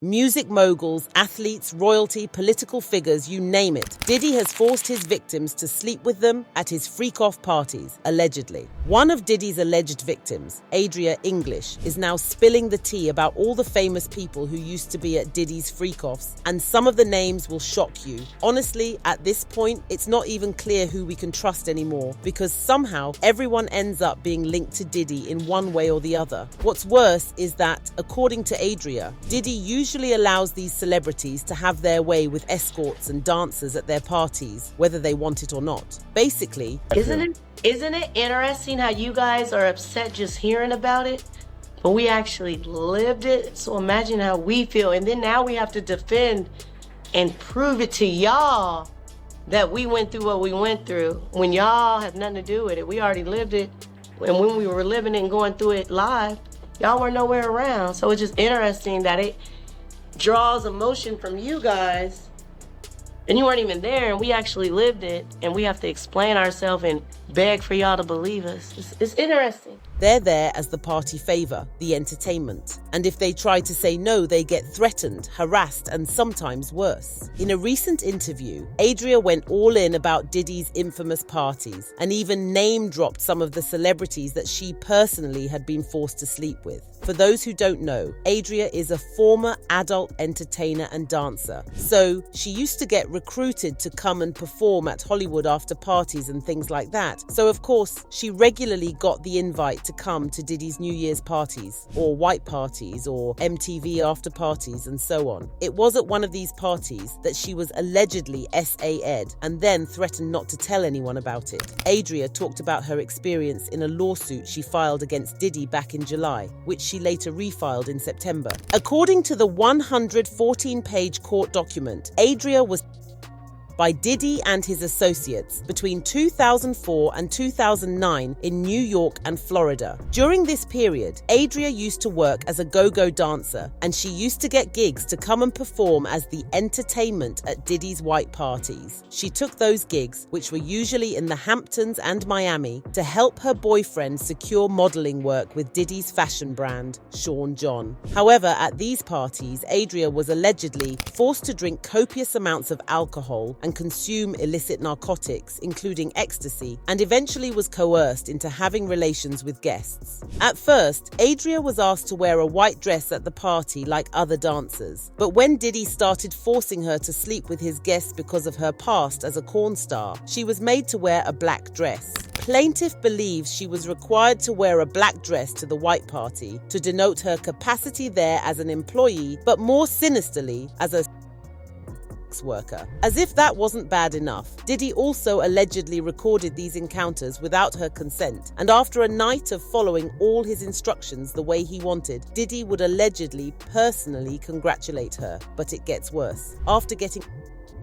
Music moguls, athletes, royalty, political figures, you name it. Diddy has forced his victims to sleep with them at his freak-off parties, allegedly. One of Diddy's alleged victims, Adria English, is now spilling the tea about all the famous people who used to be at Diddy's freak-offs, and some of the names will shock you. Honestly, at this point, it's not even clear who we can trust anymore, because somehow everyone ends up being linked to Diddy in one way or the other. What's worse is that, according to Adria, Diddy usually allows these celebrities to have their way with escorts and dancers at their parties, whether they want it or not. Basically, Isn't it interesting how you guys are upset just hearing about it? But we actually lived it. So imagine how we feel. And then now we have to defend and prove it to y'all that we went through what we went through when y'all have nothing to do with it. We already lived it. And when we were living it and going through it live, y'all were nowhere around. So it's just interesting that it draws emotion from you guys and you weren't even there, and we actually lived it, and we have to explain ourselves and beg for y'all to believe us. It's interesting. They're there as the party favor, the entertainment. And if they try to say no, they get threatened, harassed, and sometimes worse. In a recent interview, Adria went all in about Diddy's infamous parties and even name-dropped some of the celebrities that she personally had been forced to sleep with. For those who don't know, Adria is a former adult entertainer and dancer. So she used to get recruited to come and perform at Hollywood after parties and things like that. So of course, she regularly got the invite to come to Diddy's New Year's parties, or white parties, or MTV after parties, and so on. It was at one of these parties that she was allegedly SA'd and then threatened not to tell anyone about it. Adria talked about her experience in a lawsuit she filed against Diddy back in July, which she later refiled in September. According to the 114-page court document, Adria was by Diddy and his associates between 2004 and 2009 in New York and Florida. During this period, Adria used to work as a go-go dancer, and she used to get gigs to come and perform as the entertainment at Diddy's white parties. She took those gigs, which were usually in the Hamptons and Miami, to help her boyfriend secure modeling work with Diddy's fashion brand, Sean John. However, at these parties, Adria was allegedly forced to drink copious amounts of alcohol and consume illicit narcotics, including ecstasy, and eventually was coerced into having relations with guests. At first, Adria was asked to wear a white dress at the party like other dancers, but when Diddy started forcing her to sleep with his guests because of her past as a porn star, she was made to wear a black dress. Plaintiff believes she was required to wear a black dress to the white party to denote her capacity there as an employee, but more sinisterly, as a worker. As if that wasn't bad enough, Diddy also allegedly recorded these encounters without her consent, and after a night of following all his instructions the way he wanted, Diddy would allegedly personally congratulate her. But it gets worse. After getting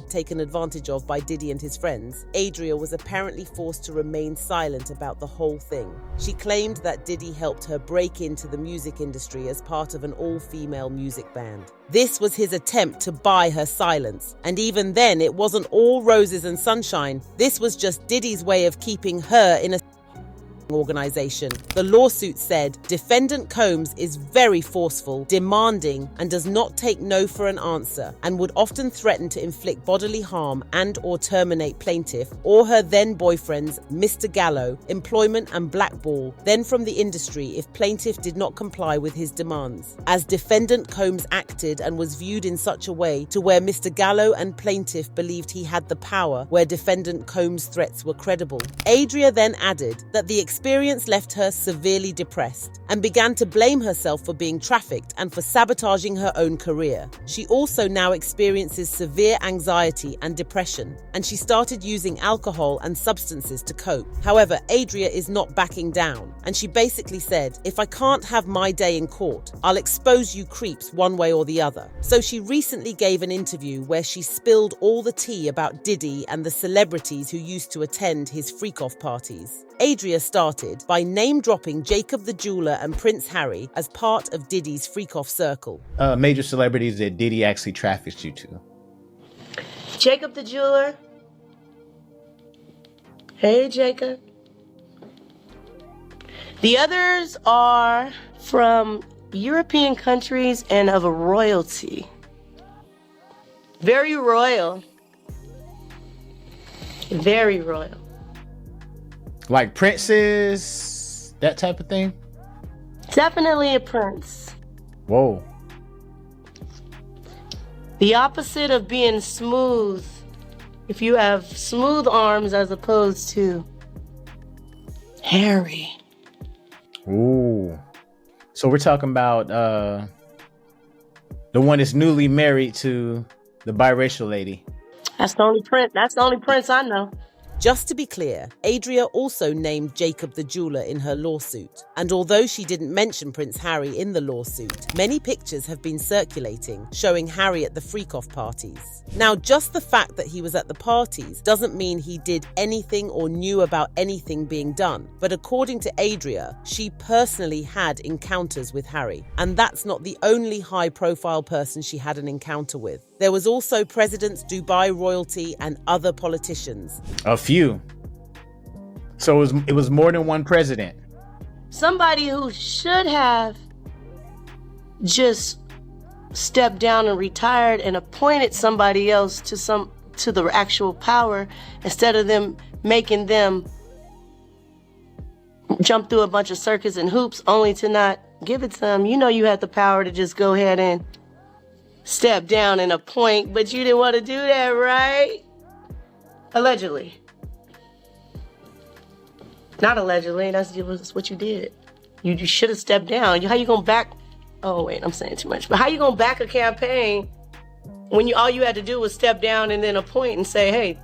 taken advantage of by Diddy and his friends, Adria was apparently forced to remain silent about the whole thing. She claimed that Diddy helped her break into the music industry as part of an all-female music band. This was his attempt to buy her silence, and even then it wasn't all roses and sunshine. This was just Diddy's way of keeping her in a organization. The lawsuit said defendant Combs is very forceful, demanding, and does not take no for an answer, and would often threaten to inflict bodily harm and or terminate plaintiff or her then boyfriend's Mr. Gallo employment and blackball then from the industry if plaintiff did not comply with his demands. As defendant Combs acted and was viewed in such a way to where Mr. Gallo and plaintiff believed he had the power where defendant Combs' threats were credible. Adria then added that the experience left her severely depressed and began to blame herself for being trafficked and for sabotaging her own career. She also now experiences severe anxiety and depression, and she started using alcohol and substances to cope. However, Adria is not backing down, and she basically said, "If I can't have my day in court, I'll expose you creeps one way or the other." So she recently gave an interview where she spilled all the tea about Diddy and the celebrities who used to attend his freak-off parties. Adria started by name-dropping Jacob the Jeweler and Prince Harry as part of Diddy's freak-off circle. Major celebrities that Diddy actually trafficked you to. Jacob the Jeweler. Hey, Jacob. The others are from European countries and of a royalty. Very royal. Very royal. Like princes, that type of thing? Definitely a prince. Whoa. The opposite of being smooth. If you have smooth arms as opposed to hairy. Ooh. So we're talking about the one that's newly married to the biracial lady. That's the only prince I know. Just to be clear, Adria also named Jacob the jeweler in her lawsuit. And although she didn't mention Prince Harry in the lawsuit, many pictures have been circulating showing Harry at the freak-off parties. Now, just the fact that he was at the parties doesn't mean he did anything or knew about anything being done. But according to Adria, she personally had encounters with Harry. And that's not the only high-profile person she had an encounter with. There was also presidents, Dubai royalty, and other politicians. A few. So it was more than one president. Somebody who should have just stepped down and retired and appointed somebody else to the actual power instead of them making them jump through a bunch of circus and hoops only to not give it to them. You know you had the power to just go ahead and step down and appoint, but you didn't want to do that, right? Allegedly. Not allegedly, that's what you did. You should have stepped down. How you gonna back? Oh wait, I'm saying too much. But how you gonna back a campaign when all you had to do was step down and then appoint and say, hey,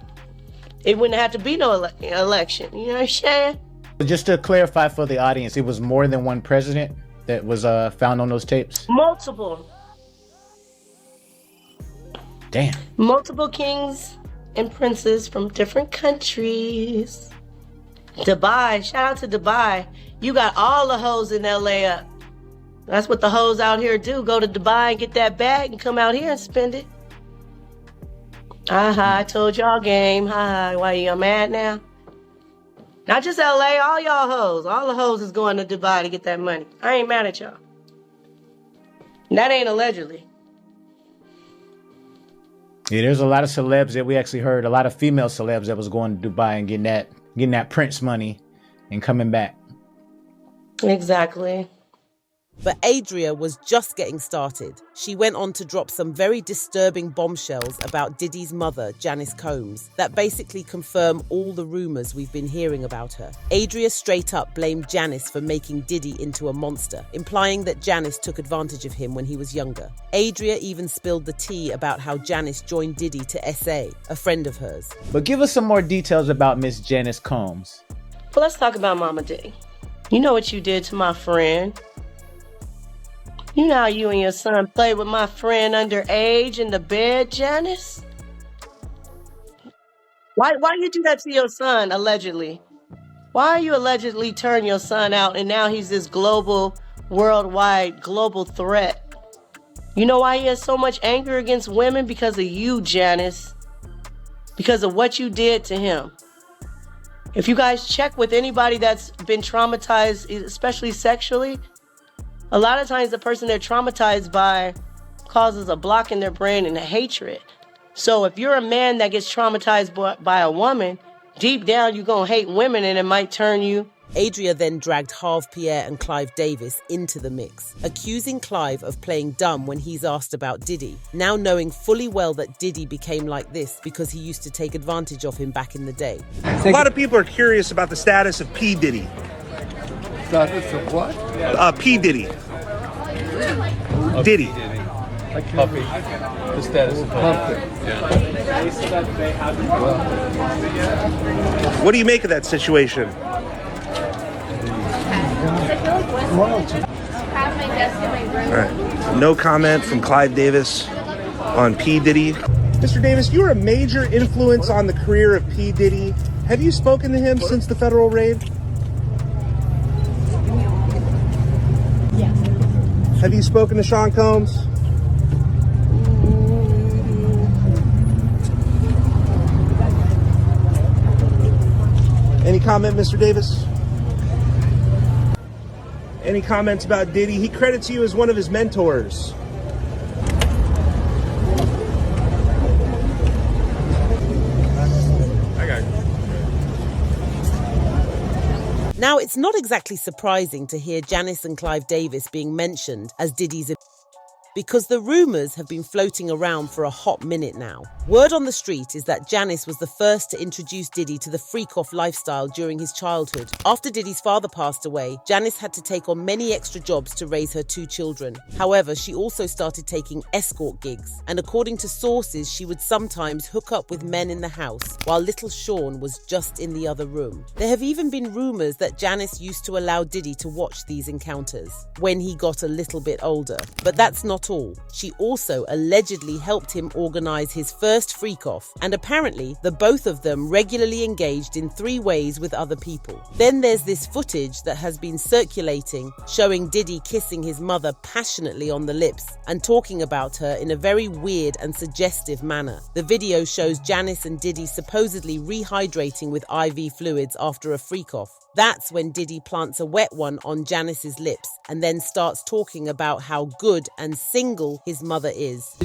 it wouldn't have to be no election. You know what I'm saying? Just to clarify for the audience, it was more than one president that was found on those tapes? Multiple. Damn. Multiple kings and princes from different countries. Dubai, shout out to Dubai. You got all the hoes in LA up. That's what the hoes out here do. Go to Dubai and get that bag and come out here and spend it. I told y'all game. Why you mad now? Not just LA, all y'all hoes. All the hoes is going to Dubai to get that money. I ain't mad at y'all. And that ain't allegedly. Yeah, there's a lot of celebs that we actually heard, a lot of female celebs that was going to Dubai and getting that Prince money and coming back. Exactly. But Adria was just getting started. She went on to drop some very disturbing bombshells about Diddy's mother, Janice Combs, that basically confirm all the rumors we've been hearing about her. Adria straight up blamed Janice for making Diddy into a monster, implying that Janice took advantage of him when he was younger. Adria even spilled the tea about how Janice joined Diddy to SA, a friend of hers. But give us some more details about Miss Janice Combs. Well, let's talk about Mama Diddy. You know what you did to my friend. You know how you and your son played with my friend underage in the bed, Janice? Why you do that to your son, allegedly? Why you allegedly turn your son out and now he's this global, worldwide, global threat? You know why he has so much anger against women? Because of you, Janice. Because of what you did to him. If you guys check with anybody that's been traumatized, especially sexually, a lot of times the person they're traumatized by causes a block in their brain and a hatred. So if you're a man that gets traumatized by a woman, deep down you're going to hate women and it might turn you. Adria then dragged Harve Pierre and Clive Davis into the mix, accusing Clive of playing dumb when he's asked about Diddy, now knowing fully well that Diddy became like this because he used to take advantage of him back in the day. A lot of people are curious about the status of P. Diddy. Status of what? P. Diddy. Diddy. Like puppy. The status of puppy. What do you make of that situation? All right. No comment from Clive Davis on P. Diddy. Mr. Davis, you were a major influence on the career of P. Diddy. Have you spoken to him since the federal raid? Have you spoken to Sean Combs? Any comment, Mr. Davis? Any comments about Diddy? He credits you as one of his mentors. I got you. Now, it's not exactly surprising to hear Janice and Clive Davis being mentioned as Diddy's, because the rumours have been floating around for a hot minute now. Word on the street is that Janice was the first to introduce Diddy to the freak-off lifestyle during his childhood. After Diddy's father passed away, Janice had to take on many extra jobs to raise her 2 children. However, she also started taking escort gigs, and according to sources, she would sometimes hook up with men in the house, while little Sean was just in the other room. There have even been rumours that Janice used to allow Diddy to watch these encounters when he got a little bit older. But that's not all. She also allegedly helped him organise his first freak-off, and apparently the both of them regularly engaged in 3 ways with other people. Then there's this footage that has been circulating showing Diddy kissing his mother passionately on the lips and talking about her in a very weird and suggestive manner. The video shows Janice and Diddy supposedly rehydrating with IV fluids after a freak-off. That's when Diddy plants a wet one on Janice's lips and then starts talking about how good and single his mother is.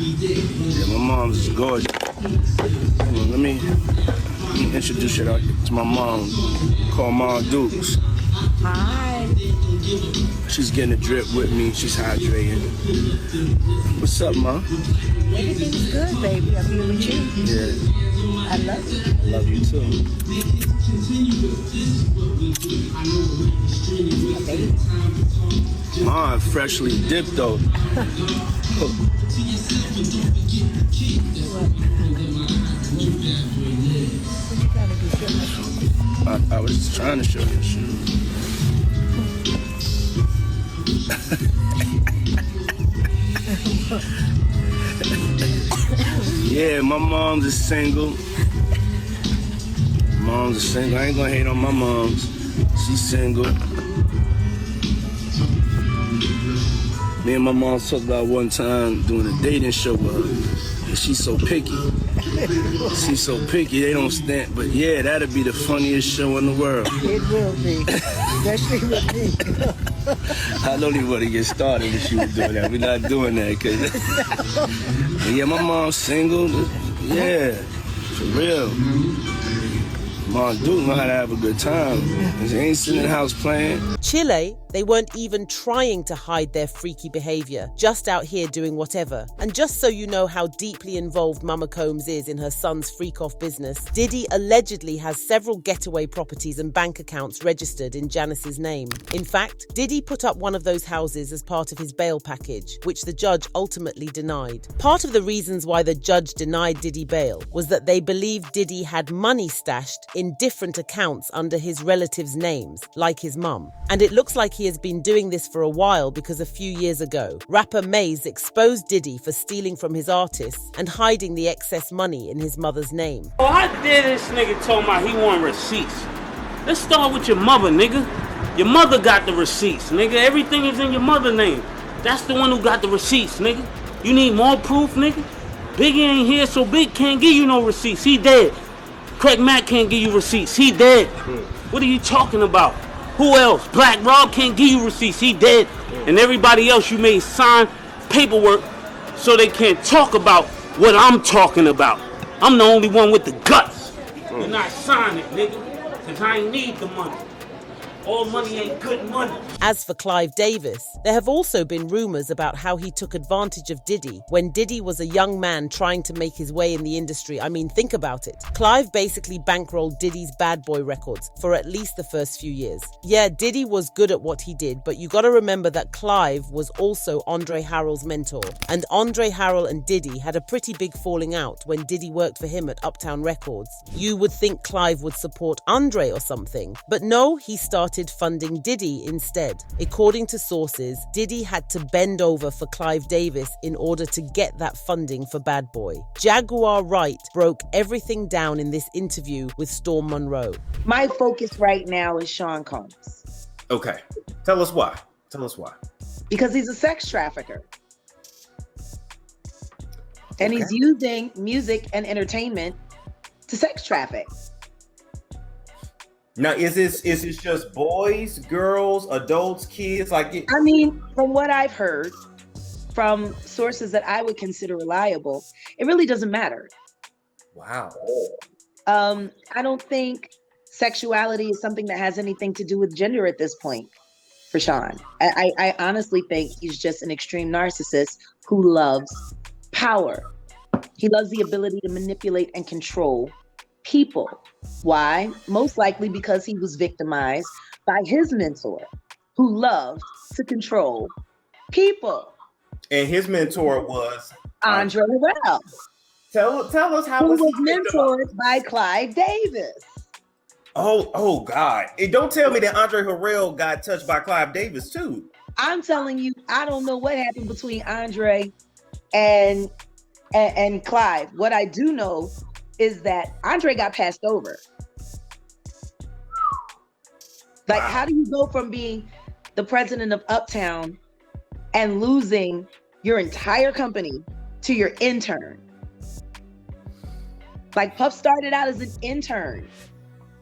Yeah, my mom's gorgeous. Let me introduce you to my mom, called Mom Dukes. Hi. She's getting a drip with me. She's hydrating. What's up, Mom? Everything's good, baby. I'm here with you. Yeah. I love you. I love you too. My baby. Mom, freshly dipped though. I was just trying to show you the shoes. Yeah, my mom's is single. Mom's is single. I ain't gonna hate on my mom's. She's single. Me and my mom talked about one time doing a dating show with her. And she's so picky. She's so picky, they don't stand. But yeah, that'd be the funniest show in the world. It will be, especially with me. I don't even want to get started if she was doing that. We're not doing that. Cause yeah, my mom's single. Yeah, for real. Mom Duke know how to have a good time. She ain't sitting in the house playing. Chile, they weren't even trying to hide their freaky behaviour, just out here doing whatever. And just so you know how deeply involved Mama Combs is in her son's freak-off business, Diddy allegedly has several getaway properties and bank accounts registered in Janice's name. In fact, Diddy put up one of those houses as part of his bail package, which the judge ultimately denied. Part of the reasons why the judge denied Diddy bail was that they believed Diddy had money stashed in different accounts under his relatives' names, like his mum. And it looks like he has been doing this for a while because a few years ago, rapper Maze exposed Diddy for stealing from his artists and hiding the excess money in his mother's name. Oh, how dare this nigga told me he want receipts? Let's start with your mother, nigga. Your mother got the receipts, nigga. Everything is in your mother's name. That's the one who got the receipts, nigga. You need more proof, nigga? Biggie ain't here, so Big can't give you no receipts. He dead. Craig Mack can't give you receipts. He dead. What are you talking about? Who else? Black Rob can't give you receipts. He dead. And everybody else you made sign paperwork so they can't talk about what I'm talking about. I'm the only one with the guts. And I sign it, nigga. Cause I ain't need the money. All money ain't good money. As for Clive Davis, there have also been rumours about how he took advantage of Diddy when Diddy was a young man trying to make his way in the industry. I mean, think about it. Clive basically bankrolled Diddy's Bad Boy records for at least the first few years. Yeah, Diddy was good at what he did, but you gotta remember that Clive was also Andre Harrell's mentor. And Andre Harrell and Diddy had a pretty big falling out when Diddy worked for him at Uptown Records. You would think Clive would support Andre or something, but no, he started funding Diddy instead. According to sources, Diddy had to bend over for Clive Davis in order to get that funding for Bad Boy. Jaguar Wright broke everything down in this interview with Storm Monroe. My focus right now is Sean Combs. Okay. Tell us why. Tell us why. Because he's a sex trafficker. And he's using music and entertainment to sex traffic. Now, is this just boys, girls, adults, kids? Like, I mean, from what I've heard from sources that I would consider reliable, it really doesn't matter. wow. I don't think sexuality is something that has anything to do with gender at this point for Sean. I honestly think he's just an extreme narcissist who loves power. He loves the ability to manipulate and control people. Why? Most likely because he was victimized by his mentor, who loved to control people. And his mentor was Andre Harrell, Tell us how who was was he victimized? mentored by Clive Davis. Oh God! And don't tell me that Andre Harrell got touched by Clive Davis too. I'm telling you, I don't know what happened between Andre and Clive. What I do know is that Andre got passed over. Like, how do you go from being the president of Uptown and losing your entire company to your intern? Like, Puff started out as an intern.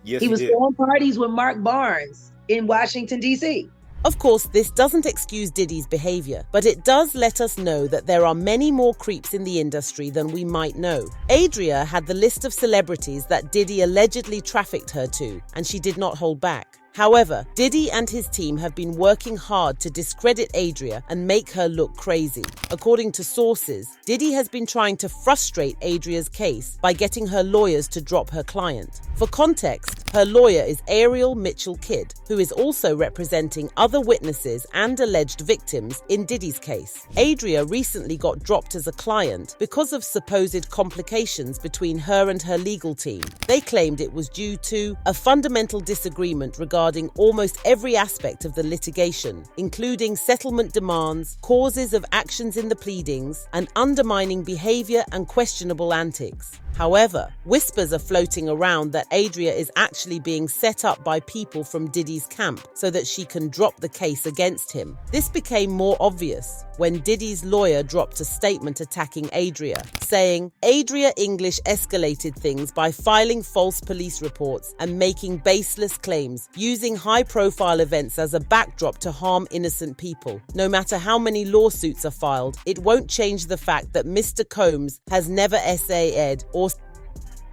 Yes, he was did. throwing parties with Mark Barnes in Washington, D.C. Of course, this doesn't excuse Diddy's behavior, but it does let us know that there are many more creeps in the industry than we might know. Adria had the list of celebrities that Diddy allegedly trafficked her to, and she did not hold back. However, Diddy and his team have been working hard to discredit Adria and make her look crazy. According to sources, Diddy has been trying to frustrate Adria's case by getting her lawyers to drop her client. For context, her lawyer is Ariel Mitchell-Kidd, who is also representing other witnesses and alleged victims in Diddy's case. Adria recently got dropped as a client because of supposed complications between her and her legal team. They claimed it was due to a fundamental disagreement regarding almost every aspect of the litigation, including settlement demands, causes of actions in the pleadings, and undermining behavior and questionable antics. However, whispers are floating around that Adria is actually being set up by people from Diddy's camp so that she can drop the case against him. This became more obvious when Diddy's lawyer dropped a statement attacking Adria, saying Adria English escalated things by filing false police reports and making baseless claims, using high-profile events as a backdrop to harm innocent people. No matter how many lawsuits are filed, it won't change the fact that Mr. Combs has never SA'd or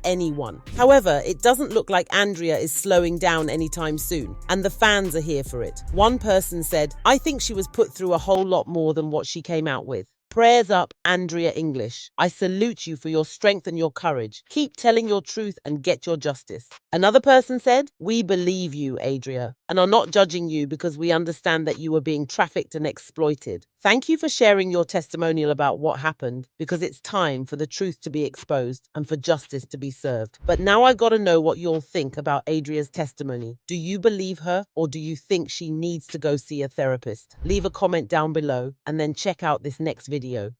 anyone. However, it doesn't look like Andrea is slowing down anytime soon, and the fans are here for it. One person said, "I think she was put through a whole lot more than what she came out with. Prayers up, Adria English. I salute you for your strength and your courage. Keep telling your truth and get your justice." Another person said, "We believe you, Adria, and are not judging you because we understand that you were being trafficked and exploited. Thank you for sharing your testimonial about what happened, because it's time for the truth to be exposed and for justice to be served. But now I gotta know what you'll think about Adria's testimony. Do you believe her, or do you think she needs to go see a therapist? Leave a comment down below and then check out this next video.